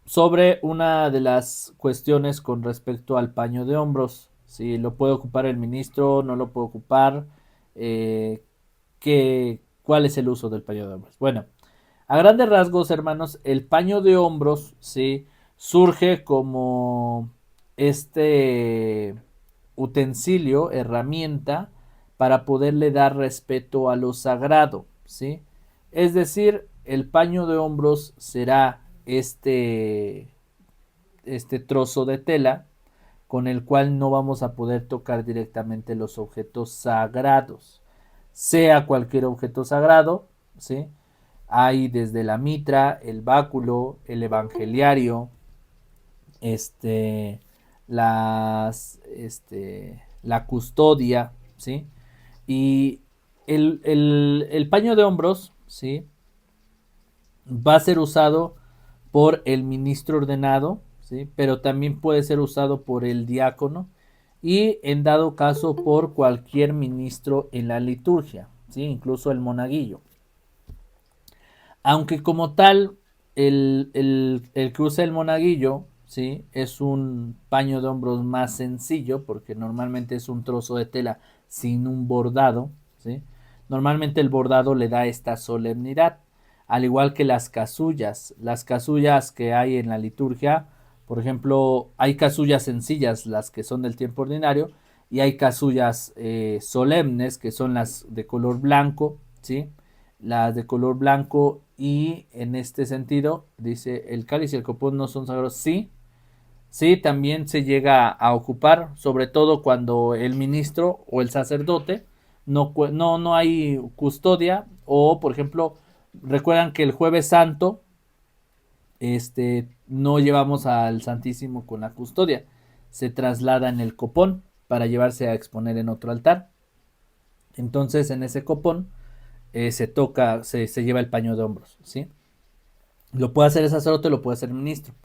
sobre una de las cuestiones con respecto al paño de hombros. Si lo puede ocupar el ministro, no lo puede ocupar. Eh, ¿Cuál es el uso del paño de hombros? Bueno, a grandes rasgos, hermanos, el paño de hombros, ¿sí? Surge como este utensilio, herramienta, para poderle dar respeto a lo sagrado, ¿sí? Es decir, el paño de hombros será este trozo de tela con el cual no vamos a poder tocar directamente los objetos sagrados, sea cualquier objeto sagrado, ¿sí? Hay desde la mitra, el báculo, el evangeliario, este, la custodia, ¿sí? Y el paño de hombros, ¿sí? Va a ser usado por el ministro ordenado, ¿sí? Pero también puede ser usado por el diácono y en dado caso por cualquier ministro en la liturgia, ¿sí? Incluso el monaguillo. Aunque como tal, el que usa el monaguillo, ¿sí? Es un paño de hombros más sencillo, porque normalmente es un trozo de tela sin un bordado, ¿sí? Normalmente el bordado le da esta solemnidad, al igual que las casullas que hay en la liturgia, por ejemplo, hay casullas sencillas, las que son del tiempo ordinario, y hay casullas solemnes, que son las de color blanco, ¿sí? Las de color blanco y en este sentido dice el cáliz y el copón no son sagrados. Sí, sí, también se llega a ocupar, sobre todo cuando el ministro o el sacerdote no hay custodia o por ejemplo recuerdan que el jueves santo no llevamos al Santísimo con la custodia, se traslada en el copón para llevarse a exponer en otro altar. Entonces en ese copón se lleva el paño de hombros, ¿sí? Lo puede hacer el sacerdote, lo puede hacer el ministro.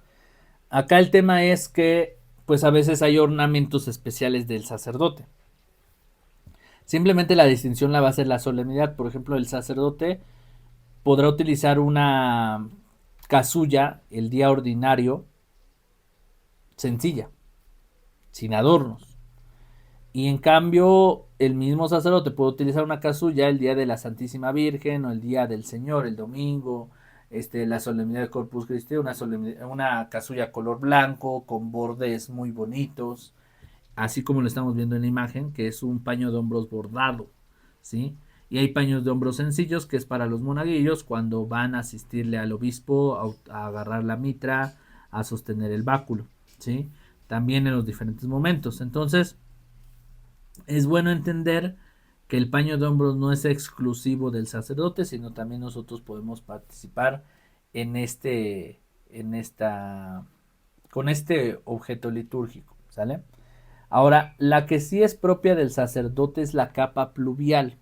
Acá el tema es que, pues a veces hay ornamentos especiales del sacerdote. Simplemente la distinción la va a hacer la solemnidad. Por ejemplo, el sacerdote podrá utilizar una casulla el día ordinario sencilla, sin adornos. Y en cambio, el mismo sacerdote puede utilizar una casulla el día de la Santísima Virgen o el día del Señor, el domingo, la solemnidad de Corpus Christi, una casulla color blanco con bordes muy bonitos, así como lo estamos viendo en la imagen, que es un paño de hombros bordado, ¿sí? Y hay paños de hombros sencillos, que es para los monaguillos cuando van a asistirle al obispo a agarrar la mitra, a sostener el báculo, ¿sí? También en los diferentes momentos. Entonces, es bueno entender que el paño de hombros no es exclusivo del sacerdote, sino también nosotros podemos participar en en esta, con este objeto litúrgico, ¿sale? Ahora, la que sí es propia del sacerdote es la capa pluvial.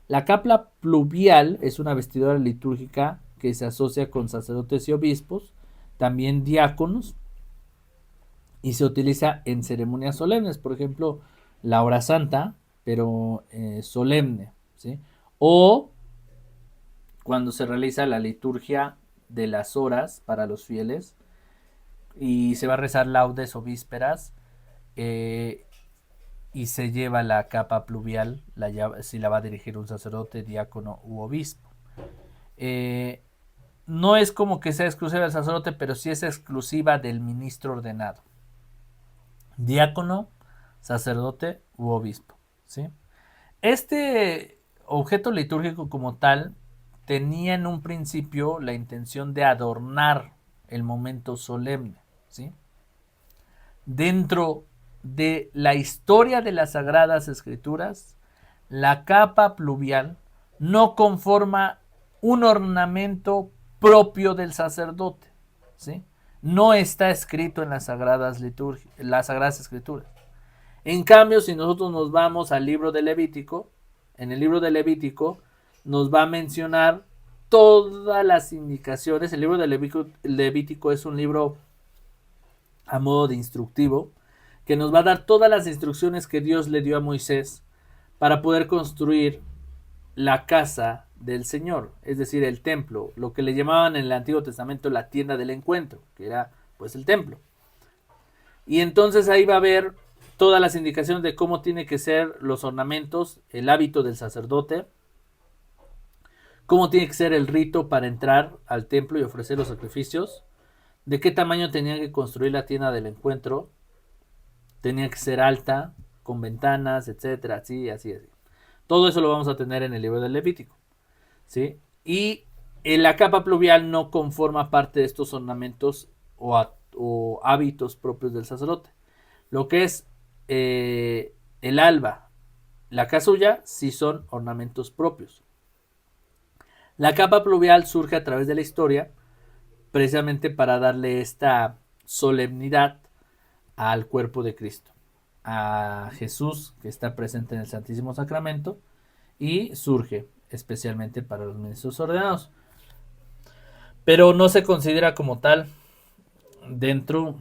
La capa pluvial es una vestidura litúrgica que se asocia con sacerdotes y obispos, también diáconos, y se utiliza en ceremonias solemnes, por ejemplo, la hora santa, pero solemne, ¿sí? O cuando se realiza la liturgia de las horas para los fieles y se va a rezar laudes o vísperas eh, y se lleva la capa pluvial, si la va a dirigir un sacerdote, diácono u obispo. Eh, no es como que sea exclusiva del sacerdote, pero sí es exclusiva del ministro ordenado. Diácono, sacerdote u obispo, ¿sí? Este objeto litúrgico como tal tenía en un principio la intención de adornar el momento solemne, ¿sí? Dentro de la historia de las Sagradas Escrituras, la capa pluvial no conforma un ornamento propio del sacerdote, ¿sí? No está escrito en las Sagradas Escrituras. En cambio, si nosotros nos vamos al libro de Levítico, en el libro de Levítico nos va a mencionar todas las indicaciones. El libro de Levítico es un libro a modo de instructivo que nos va a dar todas las instrucciones que Dios le dio a Moisés para poder construir la casa del Señor, es decir, el templo, lo que le llamaban en el Antiguo Testamento la tienda del encuentro, que era pues el templo. Y entonces ahí va a haber todas las indicaciones de cómo tiene que ser los ornamentos, el hábito del sacerdote, cómo tiene que ser el rito para entrar al templo y ofrecer los sacrificios, de qué tamaño tenía que construir la tienda del encuentro, tenía que ser alta, con ventanas, etcétera, así, así, así. Todo eso lo vamos a tener en el libro del Levítico, ¿sí? Y la capa pluvial no conforma parte de estos ornamentos o hábitos propios del sacerdote. Lo que es el alba, la casulla, sí son ornamentos propios. La capa pluvial surge a través de la historia, precisamente para darle esta solemnidad al cuerpo de Cristo, a Jesús que está presente en el Santísimo Sacramento, y surge especialmente para los ministros ordenados. Pero no se considera como tal dentro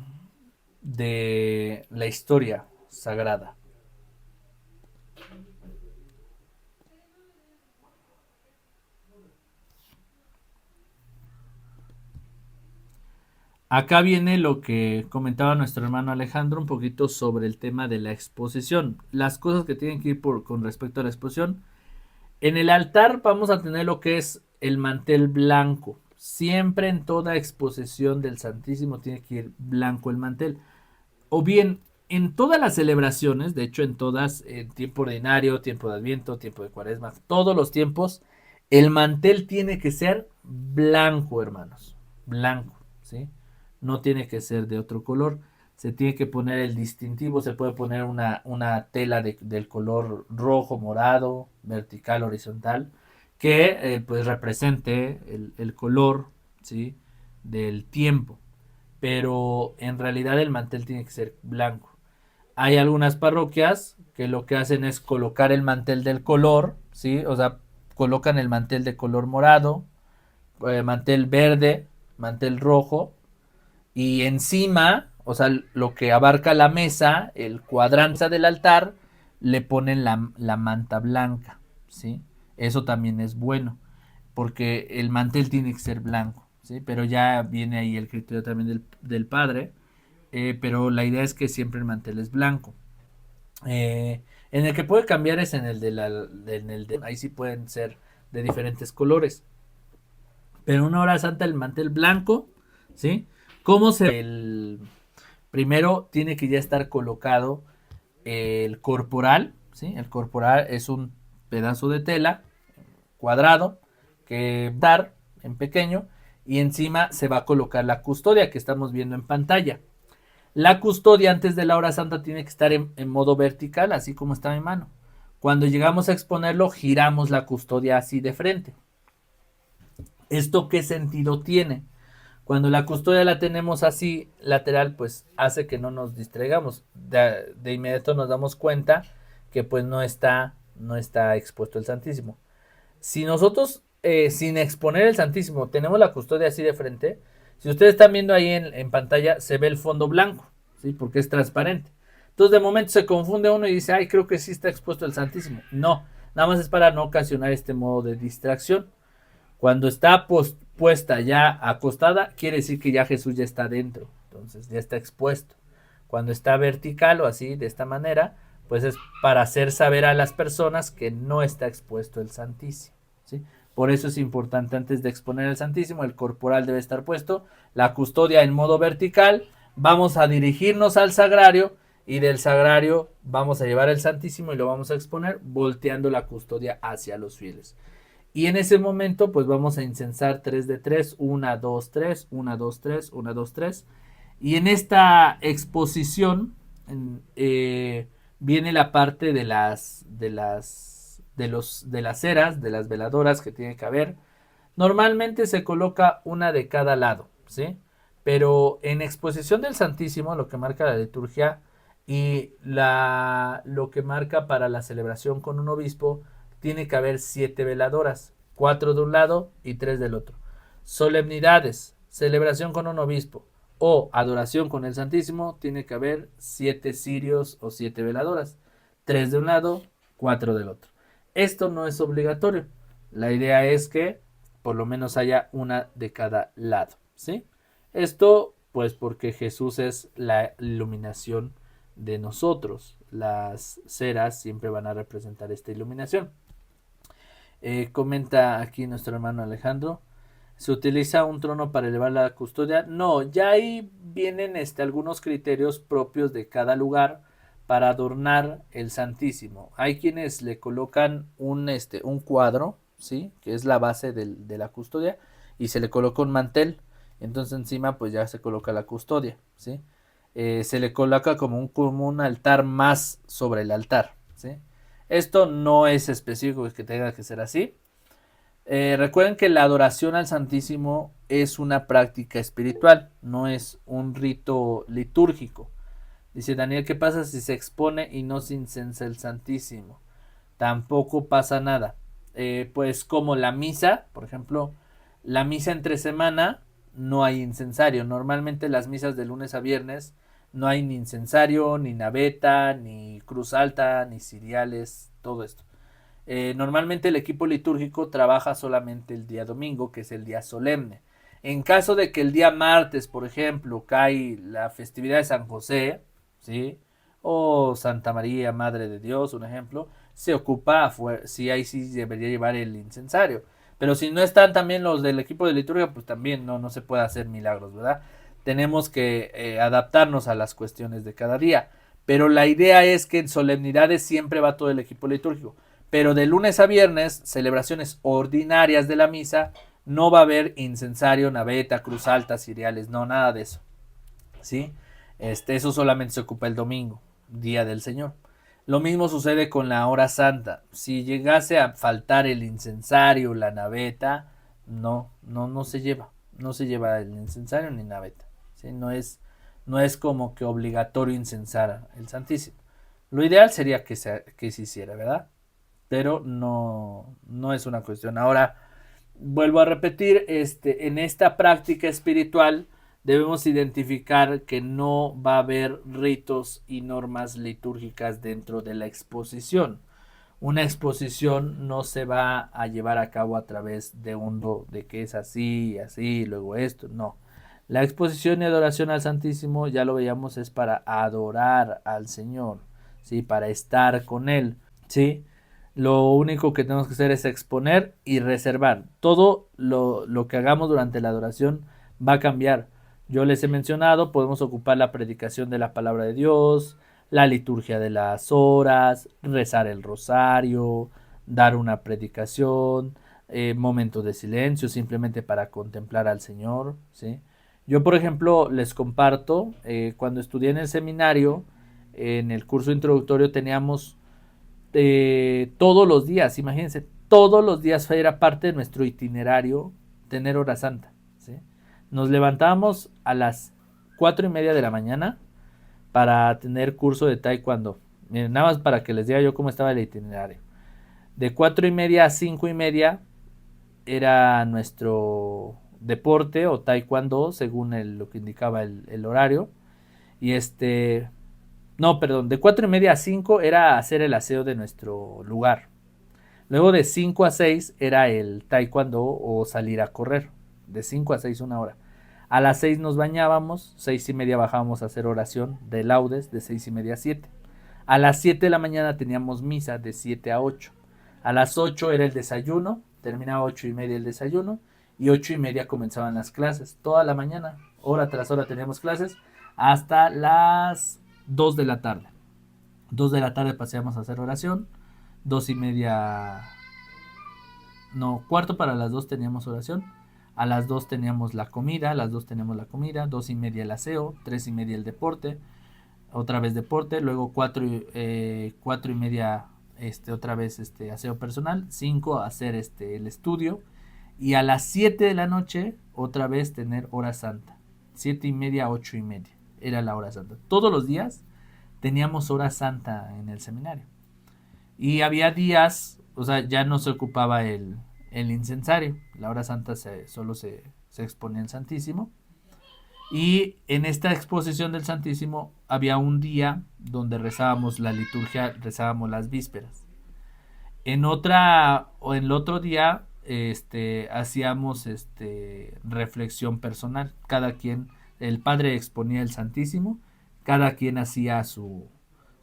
de la historia sagrada. Acá viene lo que comentaba nuestro hermano Alejandro un poquito sobre el tema de la exposición. Las cosas que tienen que ir con respecto a la exposición. En el altar vamos a tener lo que es el mantel blanco. Siempre en toda exposición del Santísimo tiene que ir blanco el mantel. O bien, en todas las celebraciones, de hecho en todas, en tiempo ordinario, tiempo de Adviento, tiempo de Cuaresma, todos los tiempos, el mantel tiene que ser blanco, hermanos. Blanco, ¿sí? No tiene que ser de otro color. Se tiene que poner el distintivo, se puede poner una tela del color rojo, morado, vertical, horizontal, que pues represente el color, ¿sí? Del tiempo. Pero en realidad el mantel tiene que ser blanco. Hay algunas parroquias que lo que hacen es colocar el mantel del color, ¿sí? O sea, colocan el mantel de color morado, mantel verde, mantel rojo, y encima, o sea, lo que abarca la mesa, el cuadrante del altar, le ponen la manta blanca, ¿sí? Eso también es bueno, porque el mantel tiene que ser blanco, ¿sí? Pero ya viene ahí el criterio también del padre, pero la idea es que siempre el mantel es blanco. En el que puede cambiar es en el ahí sí pueden ser de diferentes colores. Pero una hora santa el mantel blanco, ¿sí? ¿Cómo se el primero tiene que ya estar colocado el corporal, ¿sí? El corporal es un pedazo de tela cuadrado que dar en pequeño y encima se va a colocar la custodia que estamos viendo en pantalla. La custodia antes de la hora santa tiene que estar en modo vertical, así como está mi mano. Cuando llegamos a exponerlo, giramos la custodia así de frente. ¿Esto qué sentido tiene? Cuando la custodia la tenemos así lateral, pues hace que no nos distraigamos. De inmediato nos damos cuenta que pues no está expuesto el Santísimo. Si nosotros, sin exponer el Santísimo, tenemos la custodia así de frente, si ustedes están viendo ahí en pantalla, se ve el fondo blanco, ¿sí? Porque es transparente. Entonces de momento se confunde uno y dice, ay, creo que sí está expuesto el Santísimo. No, nada más es para no ocasionar este modo de distracción. Cuando está puesta ya acostada, quiere decir que ya Jesús ya está dentro, entonces ya está expuesto. Cuando está vertical o así, de esta manera, pues es para hacer saber a las personas que no está expuesto el Santísimo, ¿sí? Por eso es importante antes de exponer el Santísimo, el corporal debe estar puesto, la custodia en modo vertical, vamos a dirigirnos al sagrario y del sagrario vamos a llevar el Santísimo y lo vamos a exponer volteando la custodia hacia los fieles. Y en ese momento, pues vamos a incensar 3 de 3, 1, 2, 3, 1, 2, 3, 1, 2, 3. Y en esta exposición viene la parte de las ceras, de las veladoras que tiene que haber. Normalmente se coloca una de cada lado, ¿sí? Pero en exposición del Santísimo, lo que marca la liturgia y lo que marca para la celebración con un obispo, tiene que haber 7 veladoras, 4 de un lado y 3 del otro. Solemnidades, celebración con un obispo o adoración con el Santísimo, tiene que haber 7 cirios o 7 veladoras, 3 de un lado, 4 del otro. Esto no es obligatorio. La idea es que por lo menos haya una de cada lado, ¿sí? Esto Pues porque Jesús es la iluminación de nosotros. Las ceras siempre van a representar esta iluminación. Comenta aquí nuestro hermano Alejandro. ¿Se utiliza un trono para elevar la custodia? No, ya ahí vienen algunos criterios propios de cada lugar para adornar el Santísimo. Hay quienes le colocan un cuadro, ¿sí? Que es la base de la custodia, y se le coloca un mantel. Entonces encima pues ya se coloca la custodia, ¿sí? Se le coloca como un altar más sobre el altar, ¿sí? Esto no es específico que tenga que ser así. Recuerden que la adoración al Santísimo es una práctica espiritual, no es un rito litúrgico. Dice Daniel, ¿qué pasa si se expone y no se incensa el Santísimo? Tampoco pasa nada. Pues como la misa, por ejemplo, la misa entre semana no hay incensario. Normalmente las misas de lunes a viernes no hay ni incensario, ni naveta, ni cruz alta, ni ciriales, todo esto. Normalmente el equipo litúrgico trabaja solamente el día domingo, que es el día solemne. En caso de que el día martes, por ejemplo, cae la festividad de San José, ¿sí? O Santa María, Madre de Dios, un ejemplo, se ocupa, sí, ahí sí debería llevar el incensario. Pero si no están también los del equipo de liturgia, pues también no se puede hacer milagros, ¿verdad? Tenemos que adaptarnos a las cuestiones de cada día. Pero la idea es que en solemnidades siempre va todo el equipo litúrgico. Pero de lunes a viernes, celebraciones ordinarias de la misa, no va a haber incensario, naveta, cruz alta, ciriales, no, nada de eso. ¿Sí? Eso solamente se ocupa el domingo, día del Señor. Lo mismo sucede con la hora santa. Si llegase a faltar el incensario, la naveta, no se lleva. No se lleva el incensario ni naveta. ¿Sí? No es como que obligatorio incensar el Santísimo. Lo ideal sería que se hiciera, ¿verdad? Pero no es una cuestión. Ahora, vuelvo a repetir, en esta práctica espiritual debemos identificar que no va a haber ritos y normas litúrgicas dentro de la exposición. Una exposición no se va a llevar a cabo a través de que es así, así, luego esto, no. La exposición y adoración al Santísimo, ya lo veíamos, es para adorar al Señor, ¿sí? Para estar con Él, ¿sí? Lo único que tenemos que hacer es exponer y reservar. Todo lo que hagamos durante la adoración va a cambiar. Yo les he mencionado, podemos ocupar la predicación de la palabra de Dios, la liturgia de las horas, rezar el rosario, dar una predicación, momentos de silencio simplemente para contemplar al Señor, ¿sí? Yo, por ejemplo, les comparto, cuando estudié en el seminario, en el curso introductorio teníamos todos los días, imagínense, todos los días era parte de nuestro itinerario tener hora santa, ¿sí? Nos levantábamos a las 4:30 de la mañana para tener curso de taekwondo. Miren, nada más para que les diga yo cómo estaba el itinerario. De 4:30 a 5:30 era nuestro deporte o taekwondo, según lo que indicaba el horario. Y no, perdón, de 4:30 a 5 era hacer el aseo de nuestro lugar. Luego de 5 a 6 era el taekwondo o salir a correr. De 5 a 6 una hora. A las 6 nos bañábamos, 6:30 bajábamos a hacer oración de laudes, de 6:30 a 7. A las 7 de la mañana teníamos misa de 7 a 8. A las 8 era el desayuno, terminaba 8:30 el desayuno y 8:30 comenzaban las clases. Toda la mañana, hora tras hora teníamos clases hasta las 2 de la tarde. 2 de la tarde paseamos a hacer oración. 2:30, no, cuarto para las 2 teníamos oración. A las 2 teníamos la comida, a las 2 teníamos la comida, 2:30 el aseo, 3:30 el deporte, otra vez deporte, luego 4:30 otra vez aseo personal, 5 hacer el estudio y a las 7 de la noche otra vez tener hora santa. 7:30 a 8:30 era la hora santa. Todos los días teníamos hora santa en el seminario. Y había días, o sea, ya no se ocupaba el incensario. La hora santa solo se exponía el Santísimo. Y en esta exposición del Santísimo había un día donde rezábamos la liturgia, rezábamos las vísperas. En el otro día, hacíamos reflexión personal. Cada quien el padre exponía el Santísimo, cada quien hacía su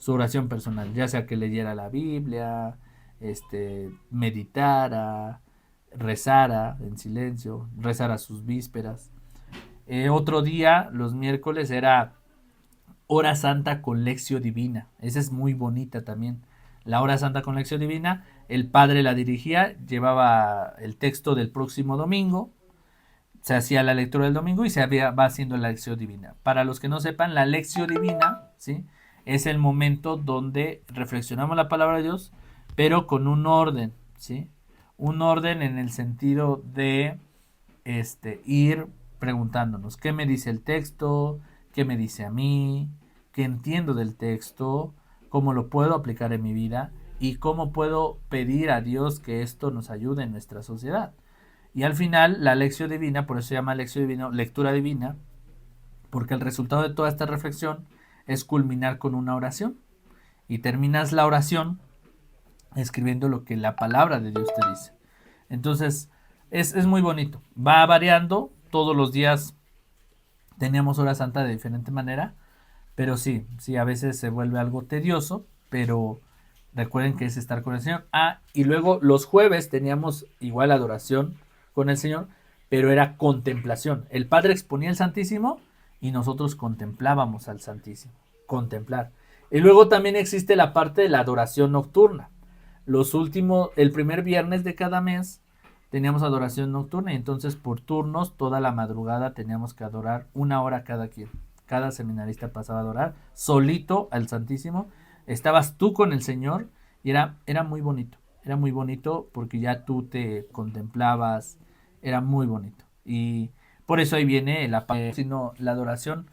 oración personal, ya sea que leyera la Biblia, meditara, rezara en silencio, rezara sus vísperas. Otro día, los miércoles, era hora santa con lección divina. Esa es muy bonita también. La hora santa con lección divina, el padre la dirigía, llevaba el texto del próximo domingo, se hacía la lectura del domingo y va haciendo la lección divina. Para los que no sepan, la lección divina, ¿sí?, es el momento donde reflexionamos la palabra de Dios, pero con un orden, ¿sí? Un orden en el sentido de ir preguntándonos qué me dice el texto, qué me dice a mí, qué entiendo del texto, cómo lo puedo aplicar en mi vida y cómo puedo pedir a Dios que esto nos ayude en nuestra sociedad. Y al final, la lección divina, por eso se llama lección divina, lectura divina, porque el resultado de toda esta reflexión es culminar con una oración. Y terminas la oración escribiendo lo que la palabra de Dios te dice. Entonces, es muy bonito. Va variando, todos los días teníamos hora santa de diferente manera, pero sí, a veces se vuelve algo tedioso, pero recuerden que es estar con el Señor. Y luego los jueves teníamos igual adoración con el Señor, pero era contemplación. El Padre exponía el Santísimo y nosotros contemplábamos al Santísimo. Contemplar. Y luego también existe la parte de la adoración nocturna. El primer viernes de cada mes teníamos adoración nocturna y entonces por turnos toda la madrugada teníamos que adorar 1 hora cada quien. Cada seminarista pasaba a adorar solito al Santísimo. Estabas tú con el Señor y era muy bonito. Era muy bonito porque ya tú te contemplabas. Era muy bonito. Y por eso ahí viene la adoración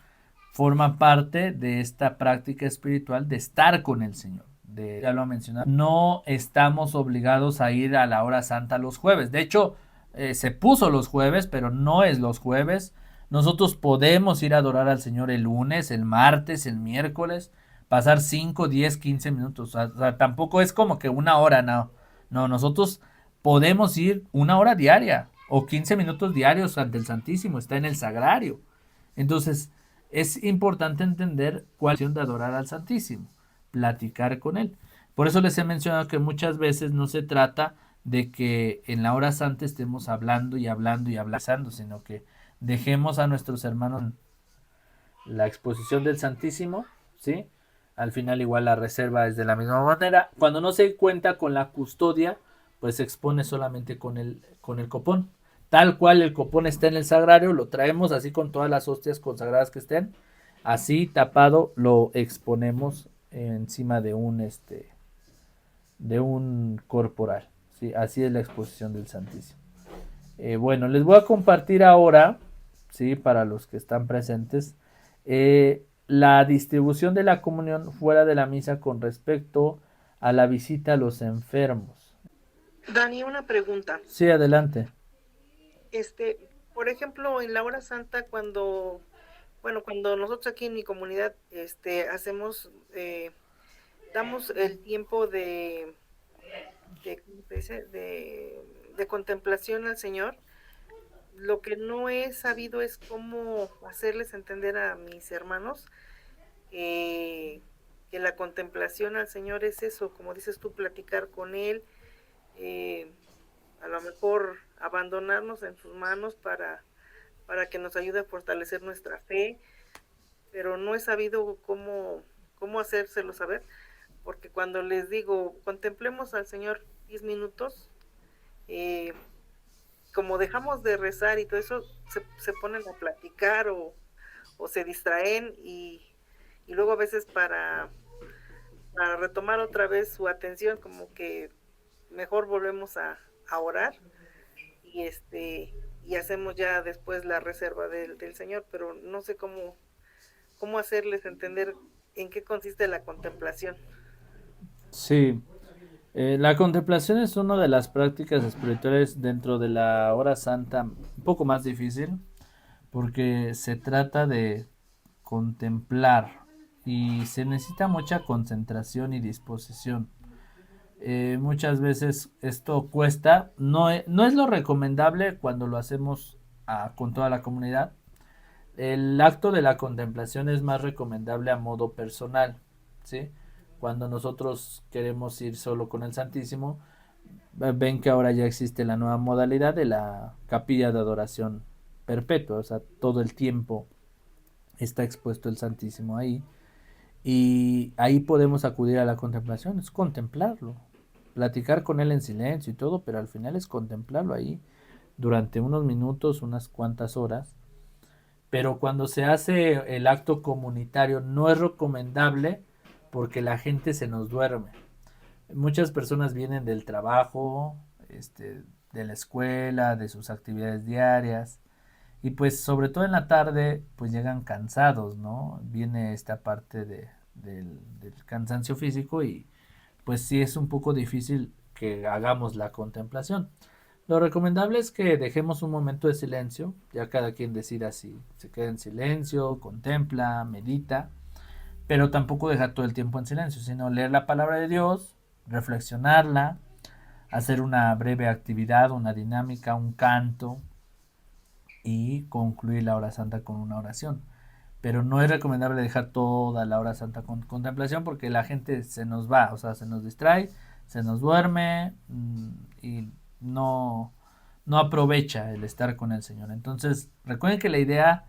forma parte de esta práctica espiritual de estar con el Señor. Ya lo ha mencionado, no estamos obligados a ir a la hora santa los jueves. De hecho, se puso los jueves, pero no es los jueves. Nosotros podemos ir a adorar al Señor el lunes, el martes, el miércoles, pasar 5, 10, 15 minutos. O sea, tampoco es como que 1 hora, no. No, nosotros podemos ir 1 hora diaria o 15 minutos diarios ante el Santísimo, está en el sagrario. Entonces, es importante entender cuál es la función de adorar al Santísimo, platicar con él. Por eso les he mencionado que muchas veces no se trata de que en la hora santa estemos hablando y hablando y hablando, sino que dejemos a nuestros hermanos la exposición del Santísimo, ¿sí? Al final igual la reserva es de la misma manera. Cuando no se cuenta con la custodia, pues se expone solamente con el copón. Tal cual el copón está en el sagrario, lo traemos así con todas las hostias consagradas que estén. Así tapado lo exponemos encima de un corporal. ¿Sí? Así es la exposición del Santísimo. Bueno, les voy a compartir ahora, ¿sí?, para los que están presentes, la distribución de la comunión fuera de la misa con respecto a la visita a los enfermos. Dani, una pregunta. Sí, adelante. Por ejemplo, en la hora santa, cuando nosotros aquí en mi comunidad, hacemos, damos el tiempo ¿cómo se dice? De contemplación al Señor. Lo que no he sabido es cómo hacerles entender a mis hermanos que la contemplación al Señor es eso, como dices tú, platicar con Él, a lo mejor abandonarnos en sus manos para que nos ayude a fortalecer nuestra fe, pero no he sabido cómo hacérselo saber, porque cuando les digo, contemplemos al Señor 10 minutos, como dejamos de rezar y todo eso, se ponen a platicar o se distraen y luego a veces para retomar otra vez su atención, como que mejor volvemos a orar y y hacemos ya después la reserva del Señor, pero no sé cómo hacerles entender en qué consiste la contemplación. Sí, la contemplación es una de las prácticas espirituales dentro de la hora santa un poco más difícil porque se trata de contemplar y se necesita mucha concentración y disposición. Muchas veces esto cuesta, no es lo recomendable cuando lo hacemos con toda la comunidad. El acto de la contemplación es más recomendable a modo personal, ¿sí? Cuando nosotros queremos ir solo con el Santísimo, ven que ahora ya existe la nueva modalidad de la capilla de adoración perpetua, o sea, todo el tiempo está expuesto el Santísimo ahí. Y ahí podemos acudir a la contemplación, es contemplarlo, platicar con él en silencio y todo, pero al final es contemplarlo ahí durante unos minutos, unas cuantas horas. Pero cuando se hace el acto comunitario no es recomendable porque la gente se nos duerme. Muchas personas vienen del trabajo, de la escuela, de sus actividades diarias, y pues sobre todo en la tarde pues llegan cansados, ¿no? Viene esta parte del cansancio físico y pues sí es un poco difícil que hagamos la contemplación. Lo recomendable es que dejemos un momento de silencio, ya cada quien decida si se queda en silencio, contempla, medita, pero tampoco dejar todo el tiempo en silencio, sino leer la palabra de Dios, reflexionarla, hacer una breve actividad, una dinámica, un canto y concluir la hora santa con una oración. Pero no es recomendable dejar toda la hora santa con contemplación porque la gente se nos va, o sea, se nos distrae, se nos duerme y no aprovecha el estar con el Señor. Entonces, recuerden que la idea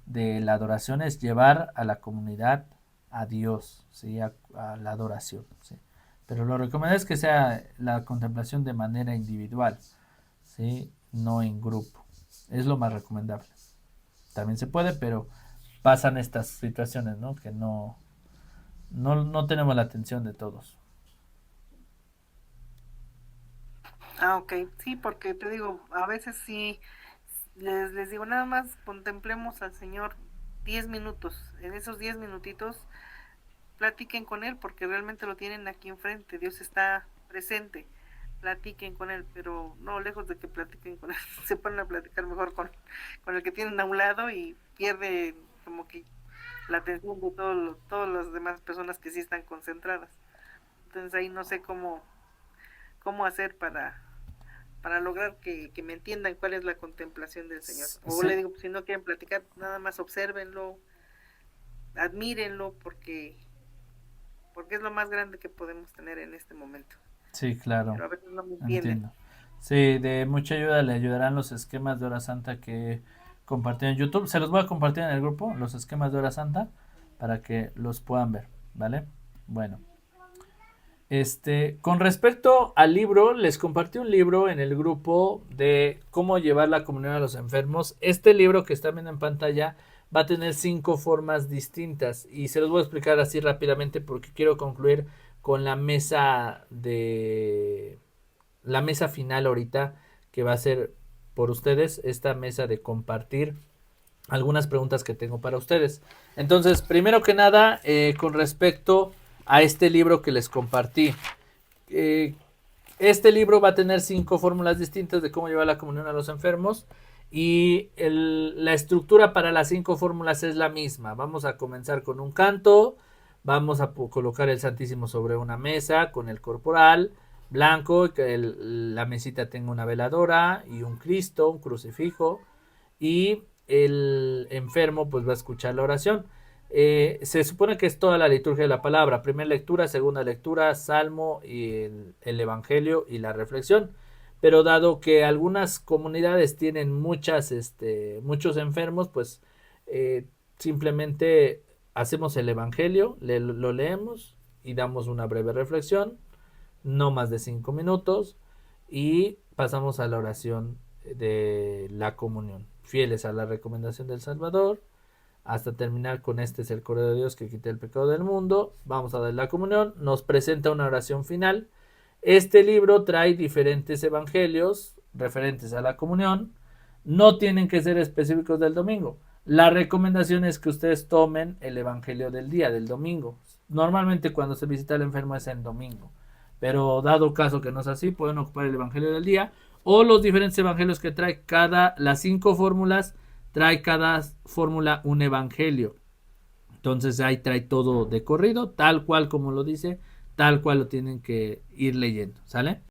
de la adoración es llevar a la comunidad a Dios, ¿sí? A la adoración, ¿sí? Pero lo recomendable es que sea la contemplación de manera individual, ¿sí? No en grupo. Es lo más recomendable. También se puede, pero pasan estas situaciones, ¿no? Que no tenemos la atención de todos. Ah, ok, sí, porque te digo, a veces sí, les digo, nada más contemplemos al Señor 10 minutos. En esos 10 minutitos platiquen con Él, porque realmente lo tienen aquí enfrente, Dios está presente, platiquen con Él, pero no, lejos de que platiquen con Él, se ponen a platicar mejor con el que tienen a un lado y pierde como que la atención de todas las demás personas que sí están concentradas. Entonces ahí no sé cómo hacer para lograr que me entiendan cuál es la contemplación del Señor. O le Sí, digo, si no quieren platicar, nada más obsérvenlo, admírenlo, porque es lo más grande que podemos tener en este momento. sí, claro, Pero a veces no me entienden. entiendo. Sí, de mucha ayuda le ayudarán los esquemas de hora santa que compartí en YouTube. Se los voy a compartir en el grupo, los esquemas de hora santa, para que los puedan ver, ¿vale? Bueno, con respecto al libro, les compartí un libro en el grupo de cómo llevar la comunión a los enfermos. Este libro que están viendo en pantalla va a tener 5 formas distintas y se los voy a explicar así rápidamente porque quiero concluir con la mesa final ahorita que va a ser por ustedes esta mesa de compartir algunas preguntas que tengo para ustedes. Entonces, primero que nada, con respecto a este libro que les compartí. Eh, este libro va a tener 5 fórmulas distintas de cómo llevar la comunión a los enfermos y la estructura para las 5 fórmulas es la misma. Vamos a comenzar con un canto, vamos a colocar el Santísimo sobre una mesa con el corporal blanco, que la mesita tenga una veladora y un Cristo, un crucifijo y el enfermo pues va a escuchar la oración. Se supone que es toda la liturgia de la palabra, primera lectura, segunda lectura, salmo y el evangelio y la reflexión. Pero dado que algunas comunidades tienen muchos enfermos, pues simplemente hacemos el evangelio, lo leemos y damos una breve reflexión, no más de 5 minutos, y pasamos a la oración de la comunión, fieles a la recomendación del Salvador, hasta terminar con este es el Cordero de Dios que quita el pecado del mundo. Vamos a dar la comunión, nos presenta una oración final. Este libro trae diferentes evangelios referentes a la comunión, no tienen que ser específicos del domingo. La recomendación es que ustedes tomen el evangelio del día, del domingo. Normalmente cuando se visita al enfermo es en domingo, pero dado caso que no es así, pueden ocupar el evangelio del día o los diferentes evangelios que trae las 5 fórmulas. Trae cada fórmula un evangelio. Entonces ahí trae todo de corrido, tal cual como lo dice, tal cual lo tienen que ir leyendo, ¿sale?